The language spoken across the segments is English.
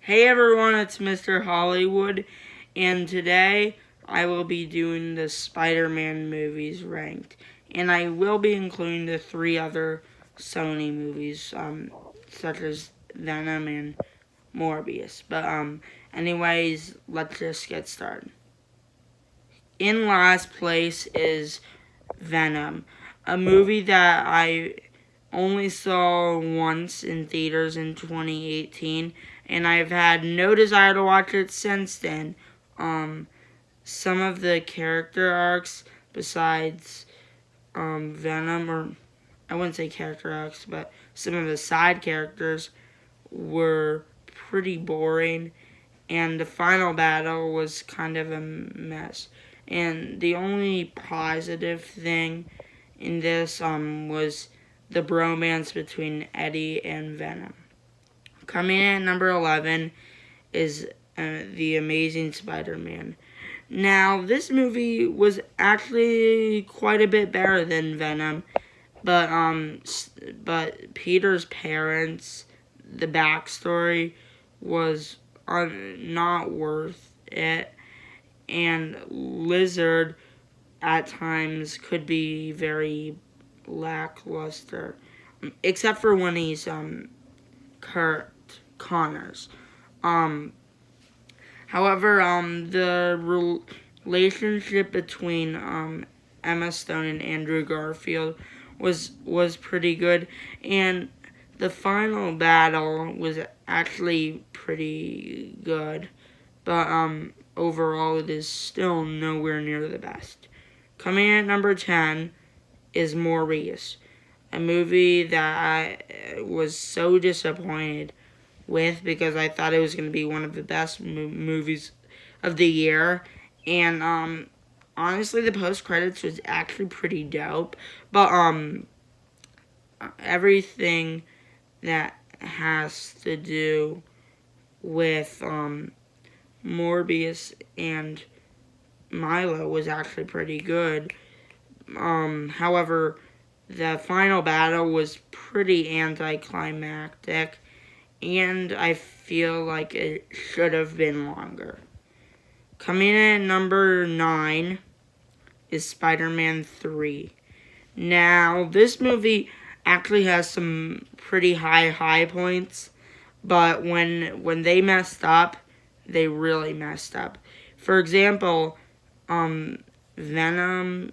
Hey everyone, it's Mr. Hollywood, and today I will be doing the Spider-Man movies ranked, and I will be including the three other Sony movies, such as Venom and Morbius. But anyways, let's just get started. In last place is Venom, a movie that I only saw once in theaters in 2018, and I've had no desire to watch it since then. Some of the character arcs, besides Venom, or I wouldn't say character arcs, but some of the side characters were pretty boring, and the final battle was kind of a mess. And the only positive thing in this was the bromance between Eddie and Venom. Coming in at number 11 is The Amazing Spider-Man. Now, this movie was actually quite a bit better than Venom, but Peter's parents, the backstory was not worth it, and Lizard at times could be very lackluster, except for when he's Kurt Connors. However, the relationship between Emma Stone and Andrew Garfield was pretty good, and the final battle was actually pretty good, but overall it is still nowhere near the best. Coming in at number 10 is Morbius, a movie that I was so disappointed with because I thought it was going to be one of the best movies of the year, and honestly the post credits was actually pretty dope, but everything that has to do with Morbius and Milo was actually pretty good. However, the final battle was pretty anticlimactic, and I feel like it should have been longer. Coming in at number 9 is Spider-Man 3. Now, this movie actually has some pretty high points, but when they messed up, they really messed up. For example, Venom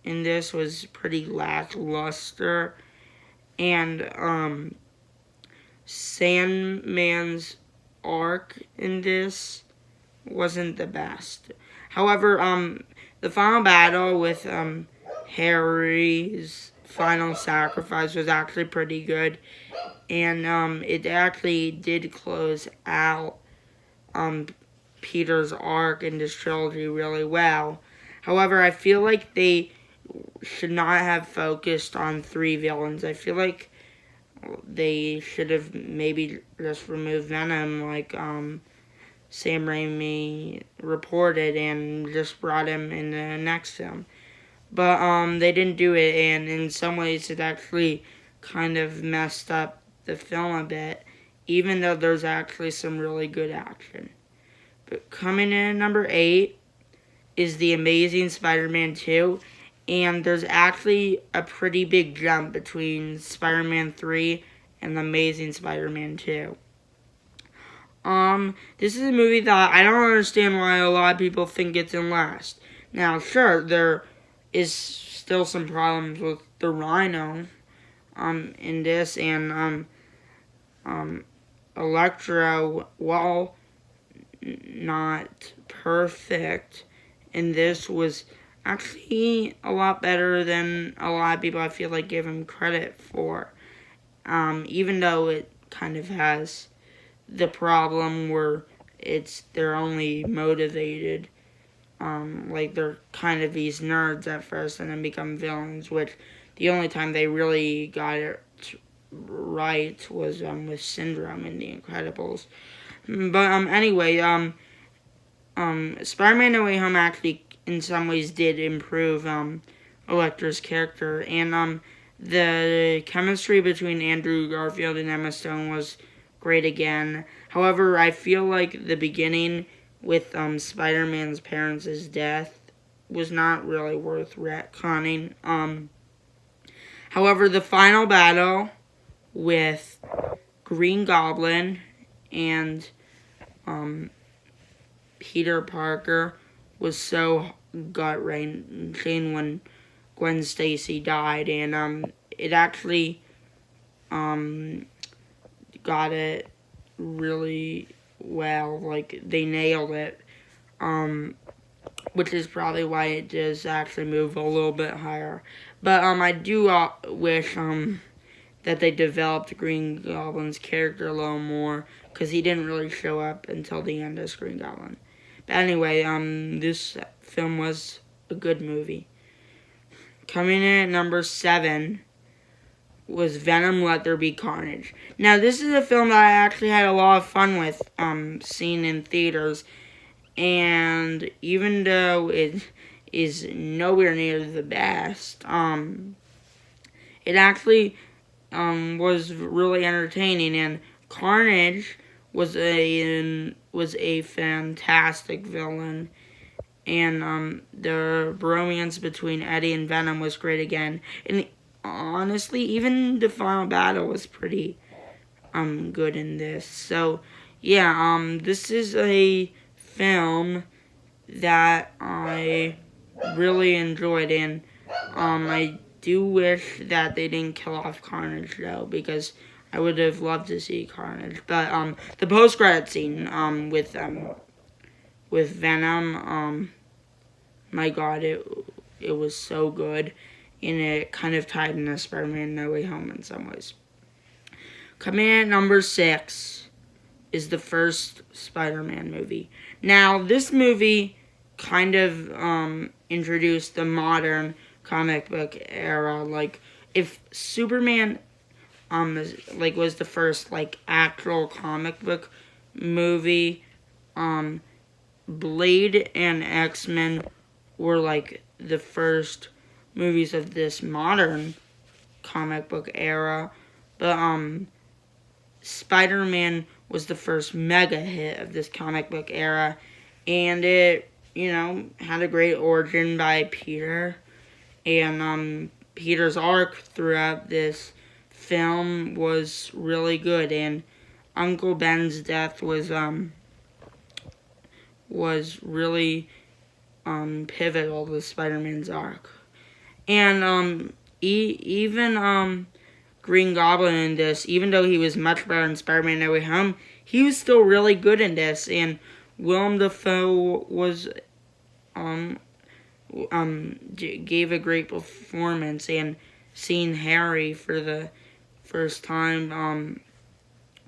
in this was pretty lackluster, and Sandman's arc in this wasn't the best. However, the final battle with Harry's final sacrifice was actually pretty good, and it actually did close out Peter's arc in this trilogy really well. However, I feel like they should not have focused on three villains. I feel like they should have maybe just removed Venom, like Sam Raimi reported, and just brought him in the next film. But they didn't do it, and in some ways it actually kind of messed up the film a bit, even though there's actually some really good action. But coming in at number 8 is The Amazing Spider-Man 2, and there's actually a pretty big jump between Spider-Man 3 and The Amazing Spider-Man 2. This is a movie that I don't understand why a lot of people think it's in last. Now, sure, there is still some problems with the Rhino, in this, and, Electro, while not perfect in this, was actually a lot better than a lot of people I feel like give him credit for. Even though it kind of has the problem where they're only motivated, like they're kind of these nerds at first and then become villains, which the only time they really got it right was with Syndrome in The Incredibles. But anyway, Spider-Man No Way Home actually in some ways did improve Electro's character, and the chemistry between Andrew Garfield and Emma Stone was great again. However, I feel like the beginning with Spider-Man's parents' death was not really worth retconning. However, the final battle with Green Goblin and Peter Parker was so gut-wrenching when Gwen Stacy died, and it actually got it really well. Like, they nailed it, which is probably why it does actually move a little bit higher. But I do wish that they developed Green Goblin's character a little more, because he didn't really show up until the end as Green Goblin. But anyway, this film was a good movie. Coming in at number 7 was Venom, Let There Be Carnage. Now, this is a film that I actually had a lot of fun with seeing in theaters. And even though it is nowhere near the best, it actually was really entertaining. And Carnage was a fantastic villain. And the bromance between Eddie and Venom was great again. And honestly, even the final battle was pretty good in this. So yeah, this is a film that I really enjoyed, and I do wish that they didn't kill off Carnage though, because I would have loved to see Carnage. But the post-credit scene with Venom, my God, it was so good, and it kind of tied into Spider-Man No Way Home in some ways. Coming in at number 6 is the first Spider-Man movie. Now, this movie kind of introduced the modern comic book era. Like, if Superman was the first actual comic book movie, Blade and X-Men were the first movies of this modern comic book era. But Spider-Man was the first mega hit of this comic book era, and it had a great origin by Peter, and Peter's arc throughout this film was really good, and Uncle Ben's death was really pivotal to Spider-Man's arc. And even Green Goblin in this, even though he was much better in Spider-Man No Way Home, he was still really good in this. And Willem Dafoe was gave a great performance, and seeing Harry for the first time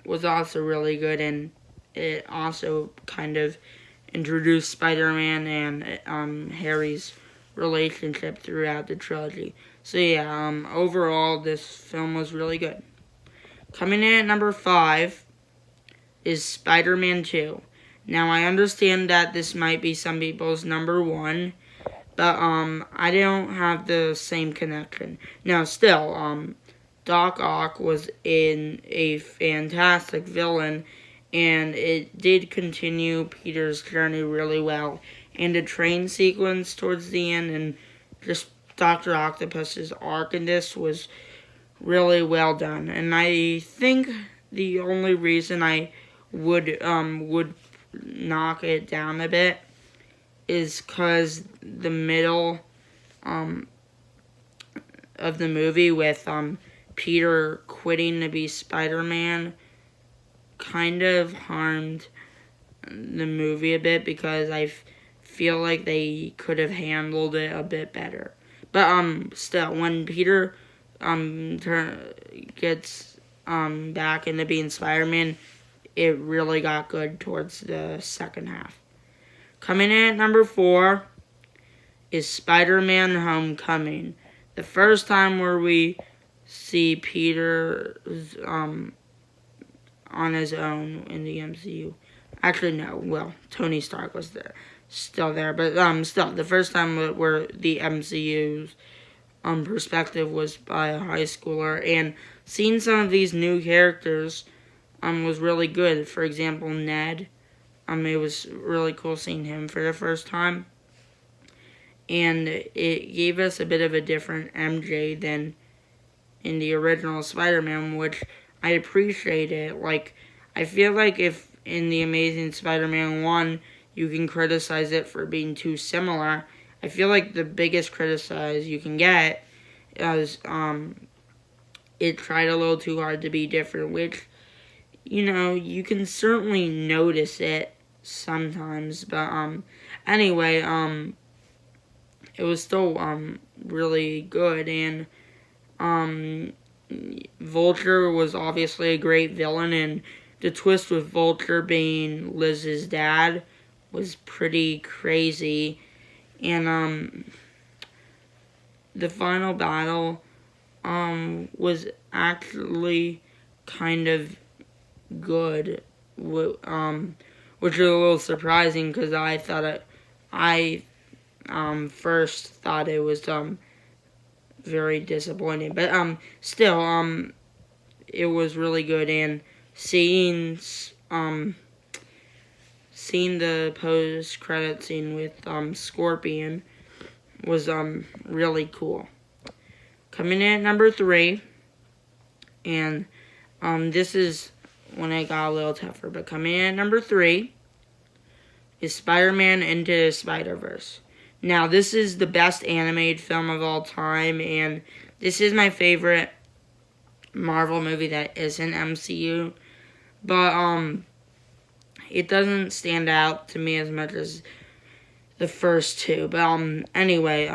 was also really good, and it also kind of introduced Spider-Man and Harry's relationship throughout the trilogy. So yeah, overall this film was really good. Coming in at number 5 is Spider-Man 2. Now, I understand that this might be some people's number 1, but I don't have the same connection. Now, still, Doc Ock was a fantastic villain, and it did continue Peter's journey really well. And the train sequence towards the end, and just Dr. Octopus's arc in this was really well done. And I think the only reason I would knock it down a bit is because the middle of the movie with Peter quitting to be Spider-Man kind of harmed the movie a bit, because I feel like they could have handled it a bit better. But still, when Peter gets back into being Spider-Man, it really got good towards the second half. Coming in at number 4 is Spider-Man Homecoming. The first time where we see Peter on his own in the MCU. Actually, no. Well, Tony Stark was still there, but still, the first time where the MCU's perspective was by a high schooler, and seeing some of these new characters was really good. For example, Ned. It was really cool seeing him for the first time. And it gave us a bit of a different MJ than in the original Spider-Man, which I appreciate it. Like, I feel like if in the Amazing Spider-Man 1, you can criticize it for being too similar, I feel like the biggest criticize you can get is it tried a little too hard to be different, which, you can certainly notice it sometimes, but anyway, it was still really good, and Vulture was obviously a great villain, and the twist with Vulture being Liz's dad was pretty crazy, and the final battle was actually kind of good, which is a little surprising because I first thought it was very disappointing, but still it was really good, and seeing the post credit scene with Scorpion was really cool. Coming in at number 3, and this is when it got a little tougher, but coming in at number 3 is Spider-Man Into the Spider-Verse. Now, this is the best animated film of all time, and this is my favorite Marvel movie that isn't MCU, but it doesn't stand out to me as much as the first two. But anyway,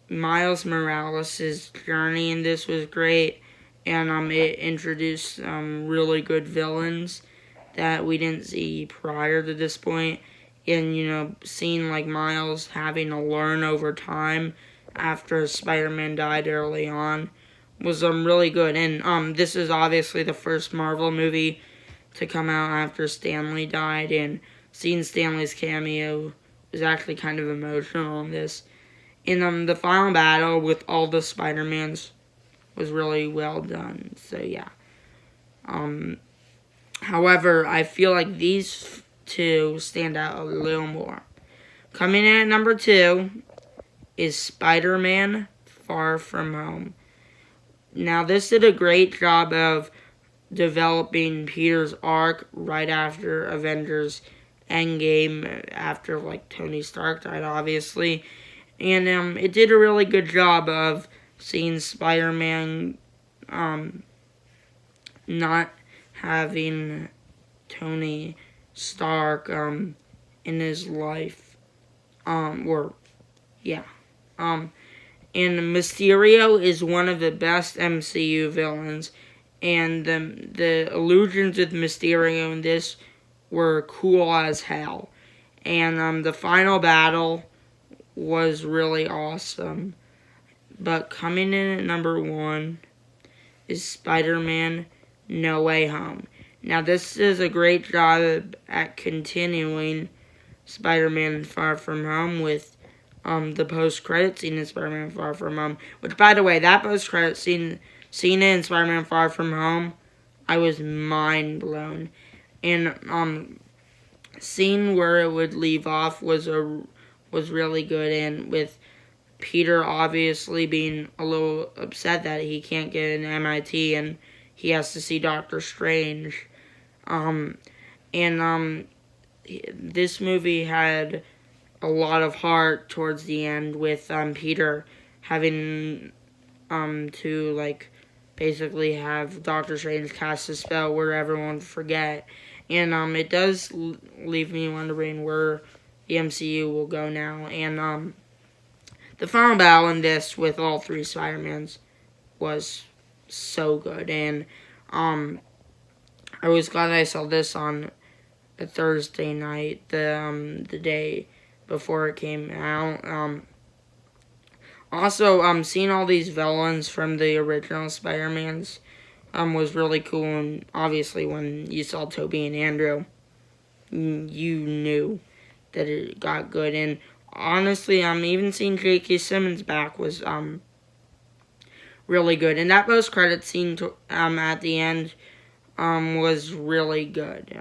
Miles Morales' journey in this was great, and it introduced really good villains that we didn't see prior to this point. And, seeing, like, Miles having to learn over time after Spider-Man died early on was really good. And this is obviously the first Marvel movie to come out after Stanley died, and seeing Stanley's cameo was actually kind of emotional in this. And the final battle with all the Spider-Mans was really well done. So, yeah. However, I feel like these two stand out a little more. Coming in at number 2 is Spider-Man Far From Home. Now, this did a great job of developing Peter's arc right after Avengers Endgame, after, like, Tony Stark died, obviously. And it did a really good job of seeing Spider-Man not having Tony Stark in his life. And Mysterio is one of the best MCU villains, and the illusions with Mysterio in this were cool as hell. And the final battle was really awesome. But coming in at number 1 is Spider-Man No Way Home. Now, this is a great job at continuing Spider-Man Far From Home with the post-credit scene in Spider-Man Far From Home. Which, by the way, that post-credit scene in Spider-Man Far From Home, I was mind blown. And seeing where it would leave off was really good. And with Peter obviously being a little upset that he can't get an MIT and he has to see Doctor Strange. This movie had a lot of heart towards the end with Peter having to, like, basically have Doctor Strange cast a spell where everyone forget. And it does leave me wondering where the MCU will go now. And the final battle in this with all 3 Spider-Mans was so good. And I was glad I saw this on a Thursday night, the day before it came out. Also, seeing all these villains from the original Spider-Mans was really cool. And obviously, when you saw Tobey and Andrew, you knew that it got good. And honestly, even seeing J.K. Simmons back was really good. And that post-credit scene at the end was really good.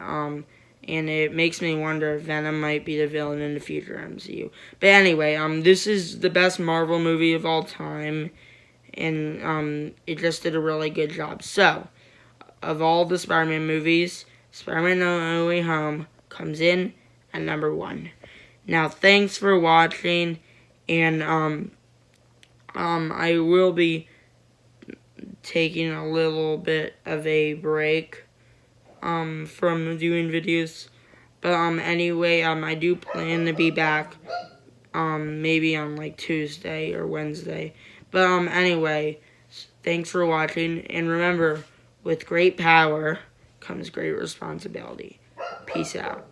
And it makes me wonder if Venom might be the villain in the future MCU. But anyway, this is the best Marvel movie of all time, and it just did a really good job. So, of all the Spider-Man movies, Spider-Man No Way Home comes in at number 1. Now, thanks for watching, and I will be taking a little bit of a break from doing videos. But anyway, I do plan to be back maybe on like Tuesday or Wednesday. But anyway, thanks for watching, and remember, with great power comes great responsibility. Peace out.